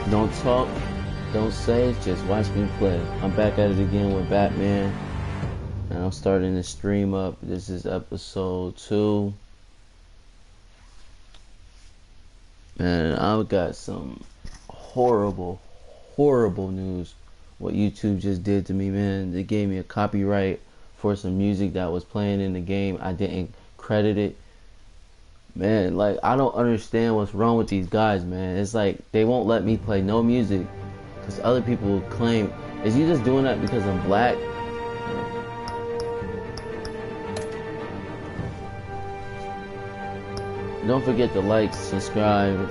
Don't talk, don't say, just watch me play. I'm back at it again with Batman, and I'm starting to stream up. This is episode 2. And I've got some horrible, horrible news. What YouTube just did to me, man. They gave me a copyright for some music that was playing in the game. I didn't credit it. Man, like, I don't understand what's wrong with these guys, man. It's like they won't let me play no music because other people will claim, is you just doing that because I'm black? Don't forget to like, subscribe.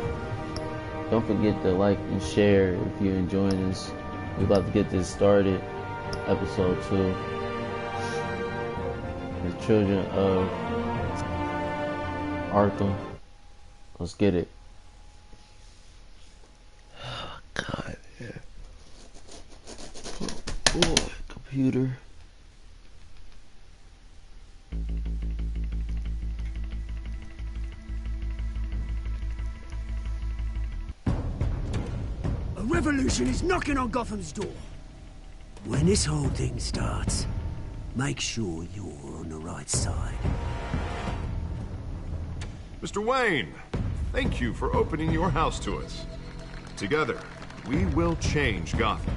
Don't forget to like and share if you're enjoying this. We're about to get this started. Episode 2. The Children of Arkham. Let's get it. Oh, God, yeah. Oh, boy, computer. A revolution is knocking on Gotham's door. When this whole thing starts, make sure you're on the right side. Mr. Wayne, thank you for opening your house to us. Together, we will change Gotham.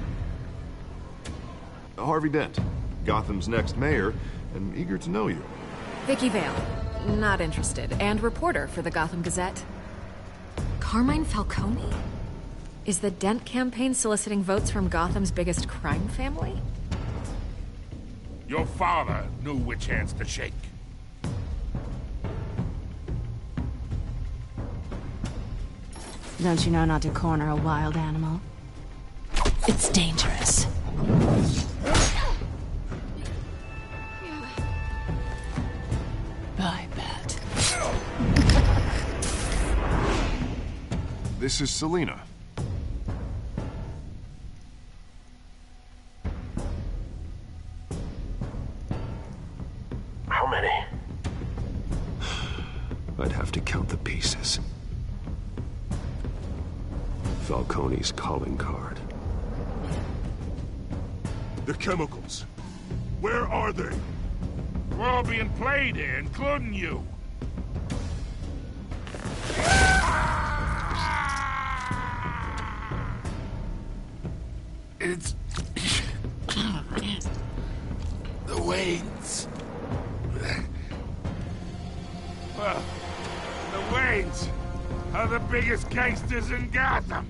Harvey Dent, Gotham's next mayor, and eager to know you. Vicky Vale, not interested, and reporter for the Gotham Gazette. Carmine Falcone? Is the Dent campaign soliciting votes from Gotham's biggest crime family? Your father knew which hands to shake. Don't you know not to corner a wild animal? It's dangerous. Bye, Bat. This is Selina. How many? I'd have to count the pieces. Falcone's calling card. The chemicals. Where are they? We're all being played here, including you. It's... the Waynes. Well, the Waynes are the biggest gangsters in Gotham.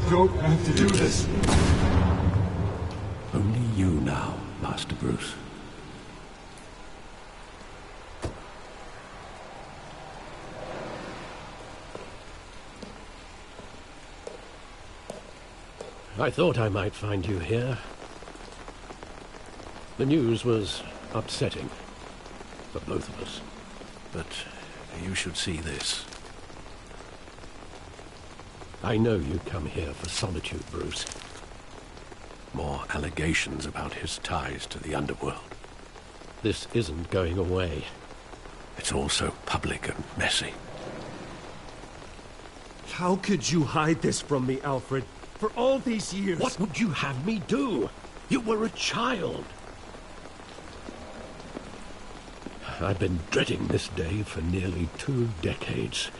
Don't have to do this. Only you now, Master Bruce. I thought I might find you here. The news was upsetting for both of us, but you should see this. I know you come here for solitude, Bruce. More allegations about his ties to the underworld. this isn't going away. It's all so public and messy. How could you hide this from me, Alfred? For all these years... What would you have me do? You were a child. I've been dreading this day for nearly 2 decades.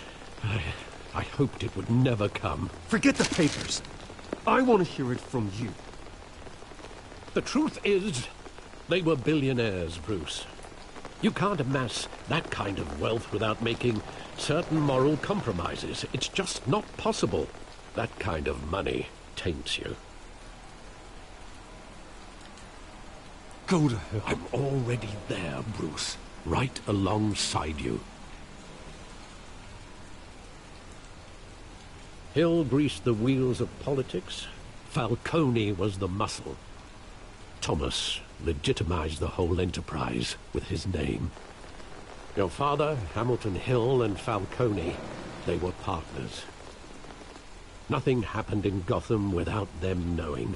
I hoped it would never come. Forget the papers. I want to hear it from you. The truth is, they were billionaires, Bruce. You can't amass that kind of wealth without making certain moral compromises. It's just not possible. That kind of money taints you. Go to hell. I'm already there, Bruce. Right alongside you. Hill greased the wheels of politics. Falcone was the muscle. Thomas legitimized the whole enterprise with his name. Your father, Hamilton Hill, and Falcone, they were partners. Nothing happened in Gotham without them knowing.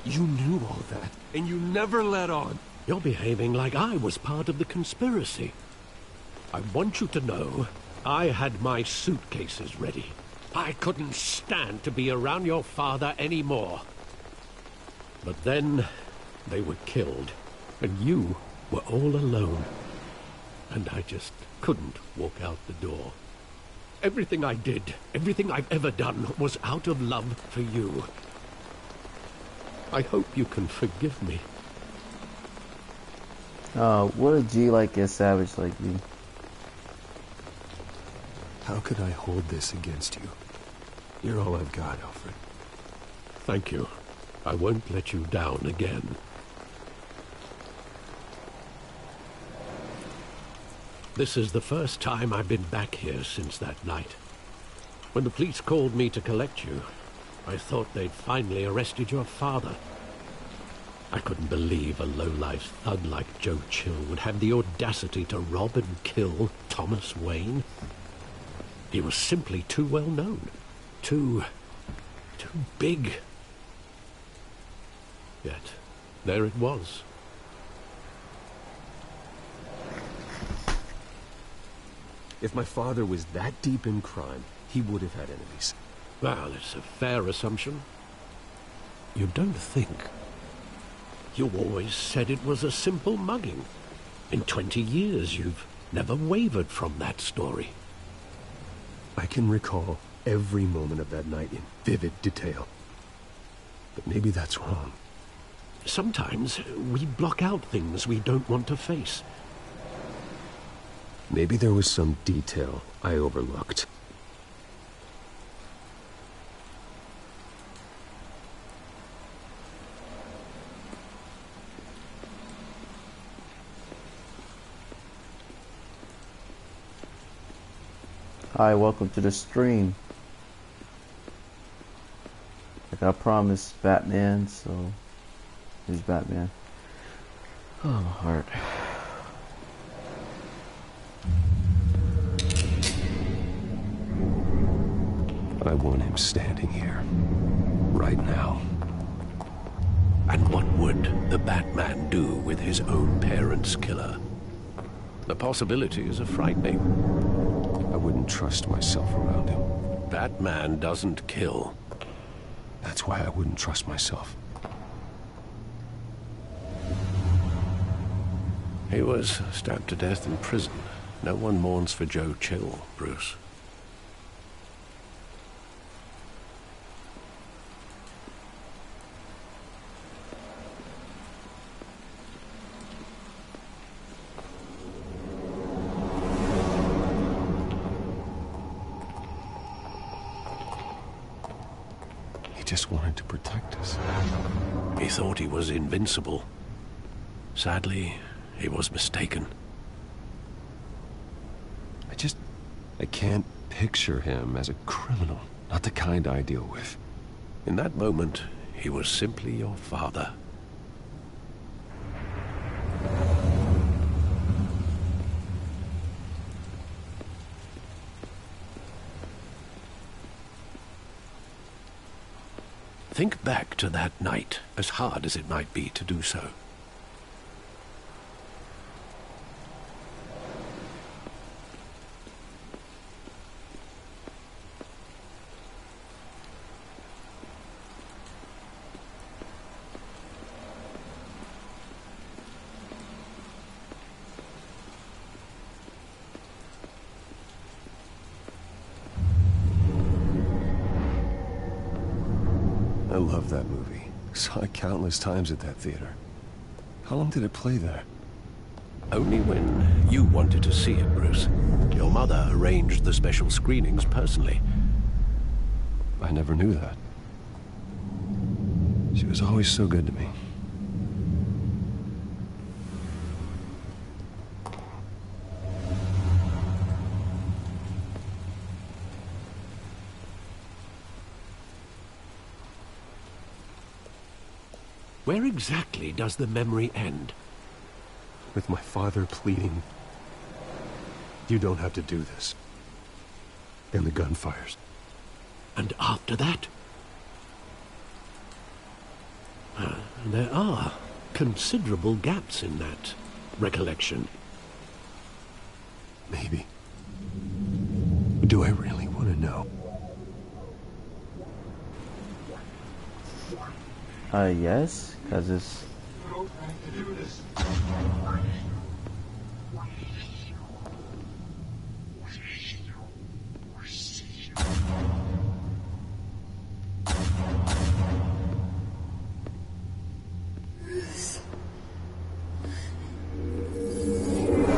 You knew all that, and you never let on. You're behaving like I was part of the conspiracy. I want you to know, I had my suitcases ready. I couldn't stand to be around your father anymore. But then, they were killed, and you were all alone. And I just couldn't walk out the door. Everything I did, everything I've ever done, was out of love for you. I hope you can forgive me. What a G like a savage like you. How could I hold this against you? You're all I've got, Alfred. Thank you. I won't let you down again. This is the first time I've been back here since that night. When the police called me to collect you, I thought they'd finally arrested your father. I couldn't believe a low-life thug like Joe Chill would have the audacity to rob and kill Thomas Wayne. He was simply too well known. Too big. Yet, there it was. If my father was that deep in crime, he would have had enemies. Well, it's a fair assumption. You don't think. You always said it was a simple mugging. In 20 years, you've never wavered from that story. I can recall every moment of that night in vivid detail. But maybe that's wrong. Sometimes we block out things we don't want to face. Maybe there was some detail I overlooked. Hi, welcome to the stream. Like I promised, Batman, so here's Batman. Oh, my heart. I want him standing here, right now. And what would the Batman do with his own parents' killer? The possibilities are frightening. I wouldn't trust myself around him. Batman doesn't kill. That's why I wouldn't trust myself. He was stabbed to death in prison. No one mourns for Joe Chill, Bruce. He just wanted to protect us. He thought he was invincible. Sadly, he was mistaken. I can't picture him as a criminal. Not the kind I deal with. In that moment, he was simply your father. Think back to that night, as hard as it might be to do so. I love that movie. Saw it countless times at that theater. How long did it play there? Only when you wanted to see it, Bruce. Your mother arranged the special screenings personally. I never knew that. She was always so good to me. Where exactly does the memory end? With my father pleading, "You don't have to do this." And the gunfires. And after that? There are considerable gaps in that recollection. Maybe. Do I really want to know? Yes, because it's... You don't have to do this.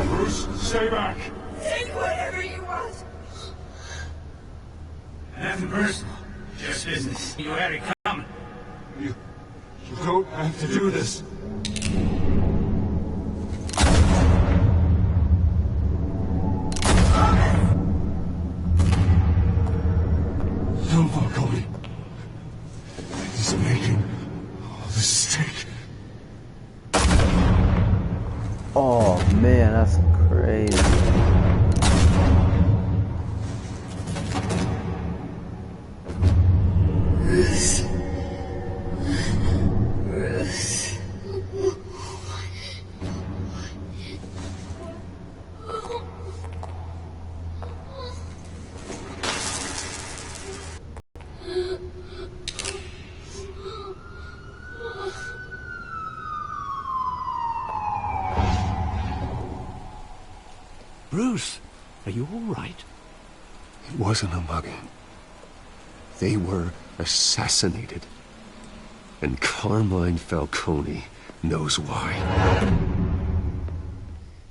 Bruce, stay back. Take whatever you want. Nothing personal. Just business. You had it coming. You don't have to do this. Don't Falcone. He's making all this steak. Oh man, that's crazy. Bruce, are you all right? It wasn't a mugging. They were assassinated. And Carmine Falcone knows why.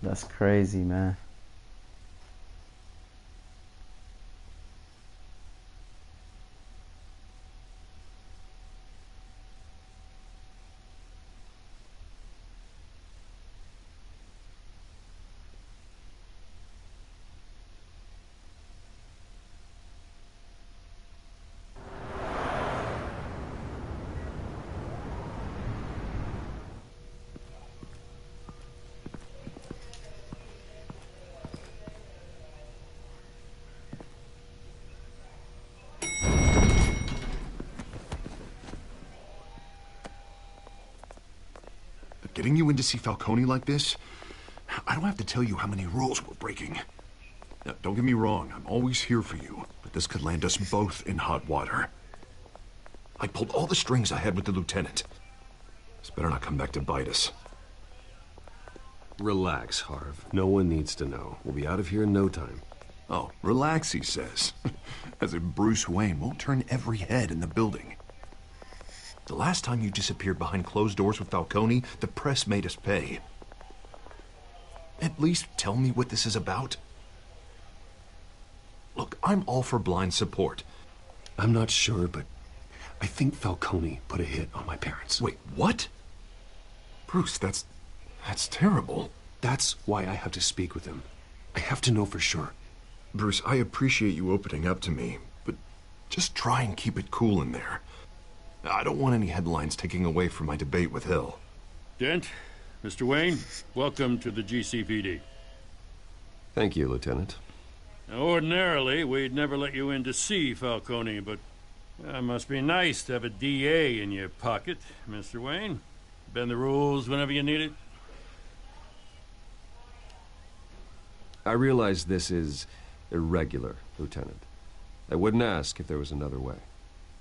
That's crazy, man. Getting you in to see Falcone like this, I don't have to tell you how many rules we're breaking. Now, don't get me wrong, I'm always here for you, but this could land us both in hot water. I pulled all the strings I had with the lieutenant. This better not come back to bite us. Relax, Harv. No one needs to know. We'll be out of here in no time. Oh, relax, he says. As if Bruce Wayne won't turn every head in the building. The last time you disappeared behind closed doors with Falcone, the press made us pay. At least tell me what this is about. Look, I'm all for blind support. I'm not sure, but I think Falcone put a hit on my parents. Wait, what? Bruce, that's terrible. That's why I have to speak with him. I have to know for sure. Bruce, I appreciate you opening up to me, but just try and keep it cool in there. I don't want any headlines taking away from my debate with Hill. Dent, Mr. Wayne, welcome to the GCPD. Thank you, Lieutenant. Now, ordinarily, we'd never let you in to see Falcone, but Must be nice to have a DA in your pocket, Mr. Wayne. Bend the rules whenever you need it. I realize this is irregular, Lieutenant. I wouldn't ask if there was another way.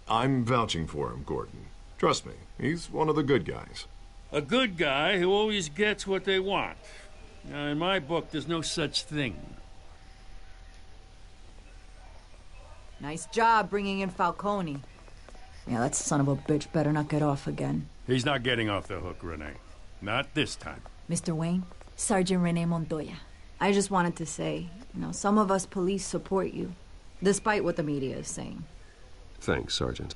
I'm vouching for him, Gordon. Trust me, he's one of the good guys. A good guy who always gets what they want. Now, in my book, there's no such thing. Nice job bringing in Falcone. Yeah, that son of a bitch better not get off again. He's not getting off the hook, Renee. Not this time. Mr. Wayne, Sergeant Renee Montoya. I just wanted to say, some of us police support you, despite what the media is saying. Thanks, Sergeant.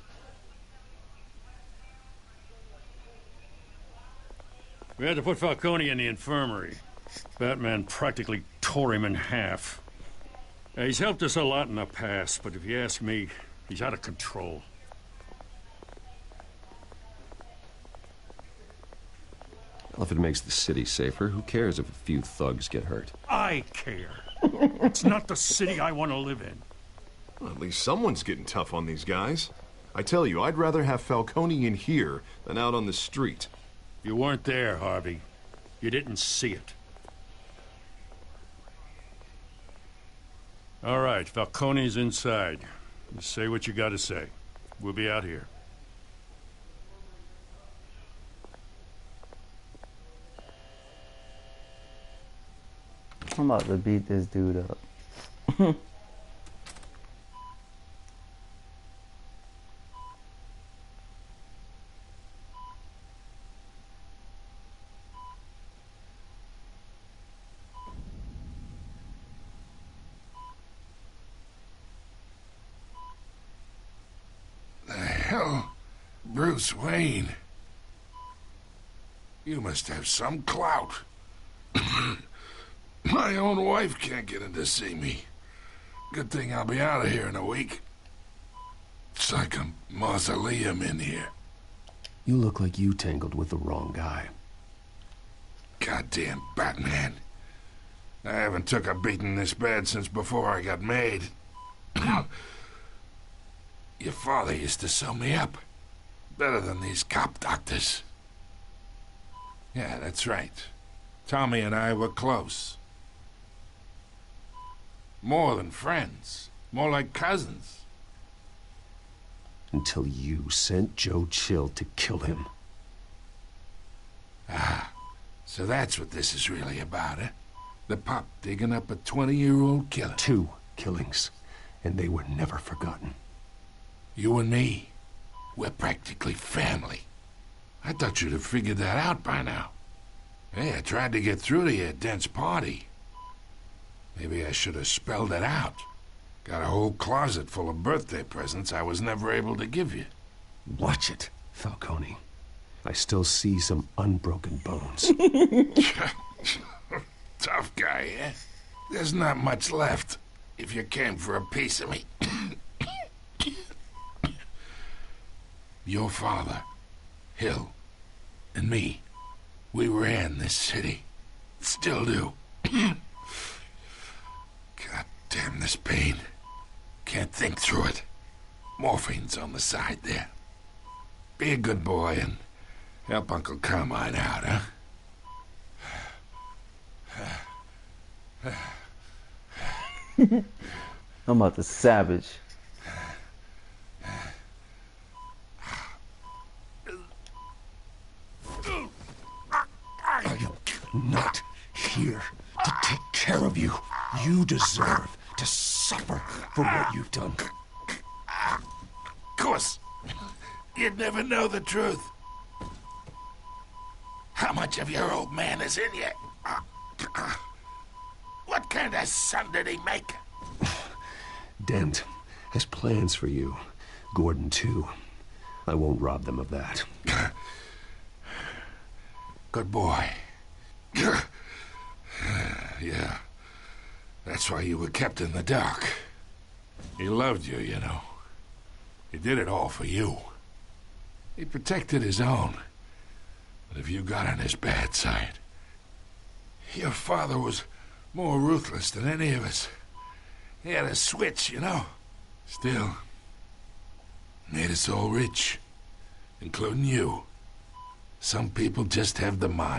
We had to put Falcone in the infirmary. Batman practically tore him in half. He's helped us a lot in the past, but if you ask me, he's out of control. Well, if it makes the city safer, who cares if a few thugs get hurt? I care. It's not the city I want to live in. Well, at least someone's getting tough on these guys. I tell you, I'd rather have Falcone in here than out on the street. You weren't there, Harvey. You didn't see it. All right, Falcone's inside. Just say what you gotta say. We'll be out here. I'm about to beat this dude up. The hell? Bruce Wayne. You must have some clout. My own wife can't get in to see me. Good thing I'll be out of here in a week. It's like a mausoleum in here. You look like you tangled with the wrong guy. Goddamn Batman. I haven't took a beating this bad since before I got made. Your father used to sew me up. Better than these cop doctors. Yeah, that's right. Tommy and I were close. More than friends. More like cousins. Until you sent Joe Chill to kill him. Ah, so that's what this is really about, eh? The pup digging up a 20-year-old killer. 2 killings, and they were never forgotten. You and me, we're practically family. I thought you'd have figured that out by now. Hey, I tried to get through to your dense party. Maybe I should have spelled it out. Got a whole closet full of birthday presents I was never able to give you. Watch it, Falcone. I still see some unbroken bones. Tough guy, eh? There's not much left, if you came for a piece of me. Your father, Hill, and me, we ran this city. Still do. God damn this pain. Can't think through it. Morphine's on the side there. Be a good boy and help Uncle Carmine out, huh? I'm about to savage. I am not here to take care of you. You deserve to suffer for what you've done. Of course. You'd never know the truth. How much of your old man is in you? What kind of son did he make? Dent has plans for you. Gordon, too. I won't rob them of that. Good boy. Yeah. That's why you were kept in the dark. He loved you, you know. He did it all for you. He protected his own. But if you got on his bad side... Your father was more ruthless than any of us. He had a switch, you know. Still, Made us all rich, including you. Some people just have the mind.